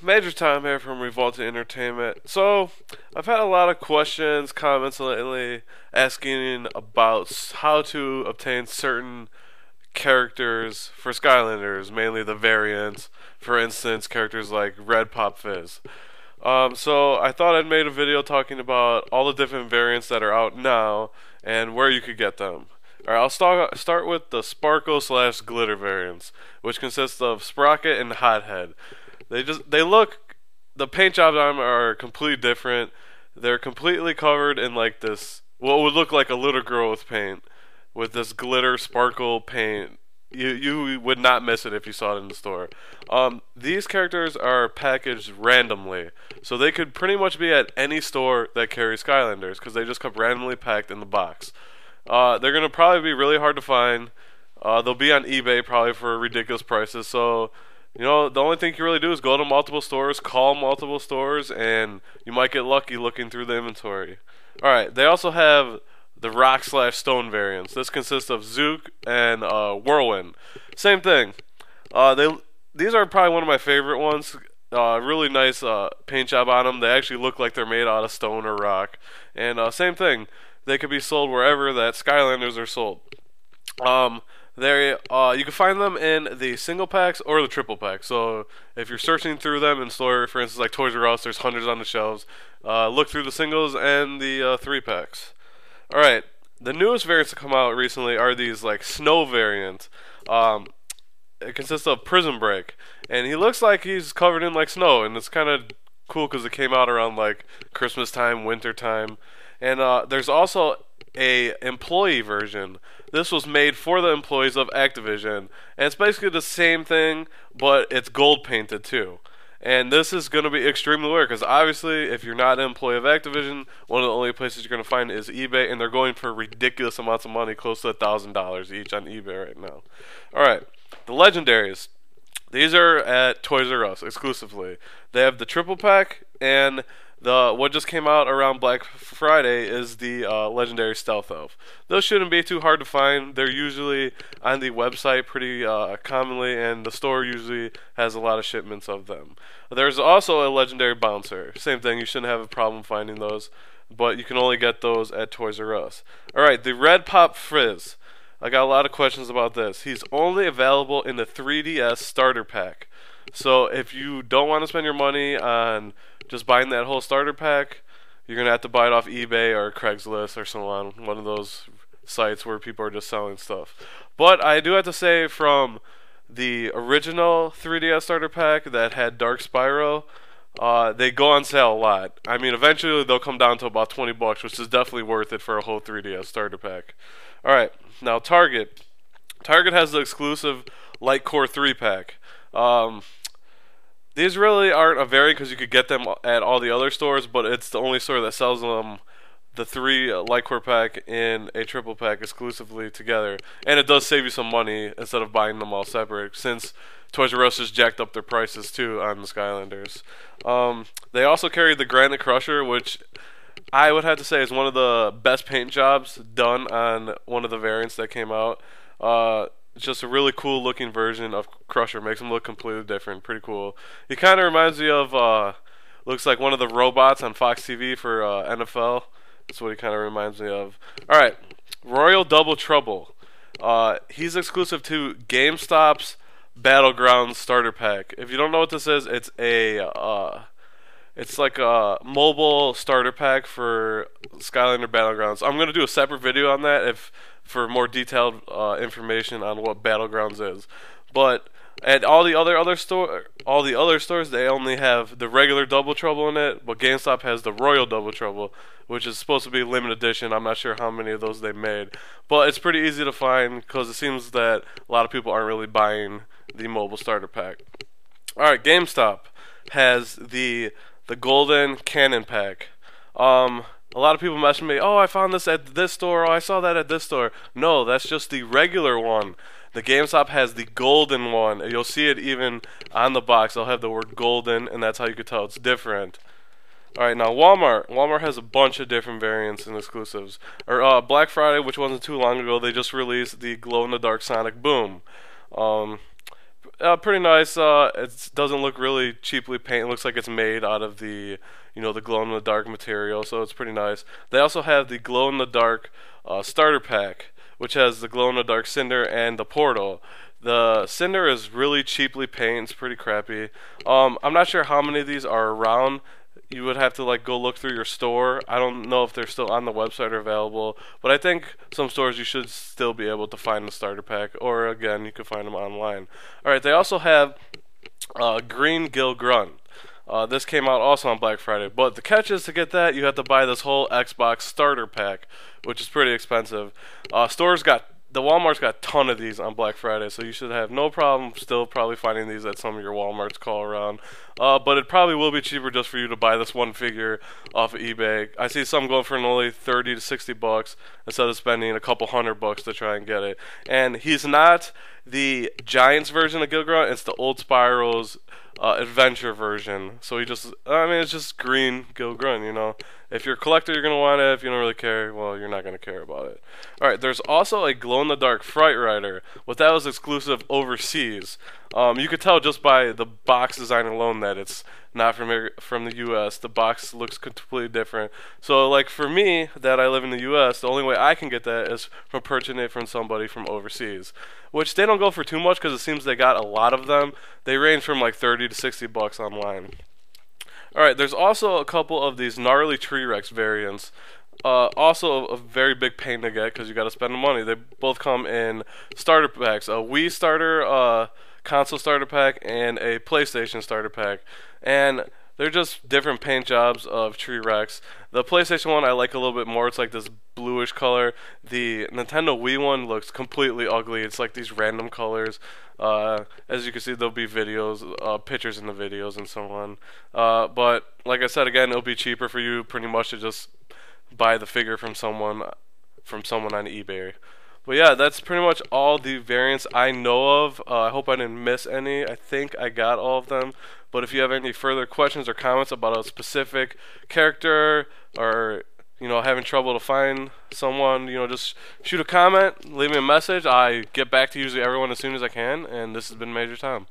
Major Time here from Revolting Entertainment. So, I've had a lot of questions, comments lately asking about how to obtain certain characters for Skylanders, mainly the variants. For instance, characters like Red Pop Fizz. So I thought I'd made a video talking about all the different variants that are out now and where you could get them. Alright, I'll start with the Sparkle slash Glitter variants, which consists of Sprocket and Hothead. The paint jobs on them are completely different. They're completely covered in like this, what would look like a little girl with paint, with this glitter sparkle paint. You would not miss it if you saw it in the store. These characters are packaged randomly, so they could pretty much be at any store that carries Skylanders because they just come randomly packed in the box. They're gonna probably be really hard to find. They'll be on eBay probably for ridiculous prices. So, the only thing you can really do is go to multiple stores, call multiple stores, and you might get lucky looking through the inventory. Alright, they also have the Rock slash Stone variants. This consists of Zook and Whirlwind. Same thing. These are probably one of my favorite ones. Really nice paint job on them. They actually look like they're made out of stone or rock. And same thing. They could be sold wherever that Skylanders are sold. You can find them in the single packs or the triple packs. So if you're searching through them in store, for instance, like Toys R Us, there's hundreds on the shelves. Look through the singles and the 3-packs. Alright, the newest variants to come out recently are these like snow variants. It consists of Prison Break, and he looks like he's covered in like snow, and it's kind of cool because it came out around like Christmas time, winter time. And there's also a employee version. This was made for the employees of Activision, and it's basically the same thing, but it's gold painted too. And this is going to be extremely rare because obviously, if you're not an employee of Activision, one of the only places you're going to find is eBay, and they're going for ridiculous amounts of money, close to $1,000 each on eBay right now. Alright, the legendaries. These are at Toys R Us exclusively. They have the triple pack, and what just came out around Black Friday is the legendary Stealth Elf. Those shouldn't be too hard to find. They're usually on the website pretty commonly, and the store usually has a lot of shipments of them. There's also a legendary Bouncer. Same thing, you shouldn't have a problem finding those, but you can only get those at Toys R Us. Alright, the Red Pop Frizz. I got a lot of questions about this. He's only available in the 3DS starter pack. So if you don't want to spend your money on just buying that whole starter pack, you're going to have to buy it off eBay or Craigslist or so on, one of those sites where people are just selling stuff. But I do have to say, from the original 3DS starter pack that had Dark Spyro, they go on sale a lot. I mean, eventually they'll come down to about $20, which is definitely worth it for a whole 3DS starter pack. Alright, now Target. Target has the exclusive Light Core 3-pack. These really aren't a variant because you could get them at all the other stores, but it's the only store that sells them, the 3 Light Core pack in a triple pack exclusively together. And it does save you some money instead of buying them all separate, since Toys R Us just jacked up their prices too on the Skylanders. They also carry the Granite Crusher, which I would have to say is one of the best paint jobs done on one of the variants that came out. It's just a really cool looking version of Crusher. Makes him look completely different. Pretty cool. He kind of reminds me of, looks like one of the robots on Fox TV for NFL. That's what he kind of reminds me of. Alright, Royal Double Trouble. He's exclusive to GameStop's Battlegrounds starter pack. If you don't know what this is, it's like a mobile starter pack for Skylander Battlegrounds. I'm going to do a separate video on that for more detailed information on what Battlegrounds is. But at all the other stores, they only have the regular Double Trouble in it, but GameStop has the Royal Double Trouble, which is supposed to be limited edition. I'm not sure how many of those they made, but it's pretty easy to find because it seems that a lot of people aren't really buying the mobile starter pack. Alright, GameStop has the Golden Cannon pack. A lot of people message me, oh, I found this at this store, oh, I saw that at this store. No, that's just the regular one. The GameStop has the golden one. You'll see it even on the box. They'll have the word golden, and that's how you can tell it's different. Alright, now Walmart. Walmart has a bunch of different variants and exclusives. Black Friday, which wasn't too long ago, they just released the glow-in-the-dark Sonic Boom. Pretty nice. It doesn't look really cheaply painted. It looks like it's made out of the, the glow in the dark material. So it's pretty nice. They also have the glow in the dark starter pack, which has the glow in the dark Cinder and the Portal. The Cinder is really cheaply painted. It's pretty crappy. I'm not sure how many of these are around. You would have to like go look through your store. I don't know if they're still on the website or available, but I think some stores you should still be able to find the starter pack, or again, you could find them online. All right, they also have Green Gil Grunt. This came out also on Black Friday, but the catch is to get that you have to buy this whole Xbox starter pack, which is pretty expensive. The Walmart's got a ton of these on Black Friday, so you should have no problem still probably finding these at some of your Walmarts call around. But it probably will be cheaper just for you to buy this one figure off of eBay. I see some going for only 30 to 60 bucks instead of spending a couple $100 to try and get it. And he's not the Giants version of Gilgrunt, it's the old Spiral's adventure version. So it's just green Gilgrunt, If you're a collector, you're going to want it. If you don't really care, well, you're not going to care about it. Alright, there's also a glow-in-the-dark Fright Rider, but that was exclusive overseas. You could tell just by the box design alone that it's not from the U.S. The box looks completely different. So, like for me, that I live in the U.S., the only way I can get that is from purchasing it from somebody from overseas, which they don't go for too much because it seems they got a lot of them. They range from like 30 to 60 bucks online. Alright, there's also a couple of these gnarly Tree Rex variants. Also a very big pain to get because you got to spend the money. They both come in starter packs: a Wii starter, console starter pack, and a PlayStation starter pack. And they're just different paint jobs of Tree Rex. The PlayStation one I like a little bit more. It's like this bluish color. The Nintendo Wii one looks completely ugly. It's like these random colors. As you can see, there'll be videos, pictures in the videos and so on. But like I said, again, it'll be cheaper for you pretty much to just buy the figure from someone on eBay. But yeah, that's pretty much all the variants I know of. I hope I didn't miss any. I think I got all of them. But if you have any further questions or comments about a specific character, or having trouble to find someone, just shoot a comment, leave me a message. I get back to usually everyone as soon as I can. And this has been Major Tom.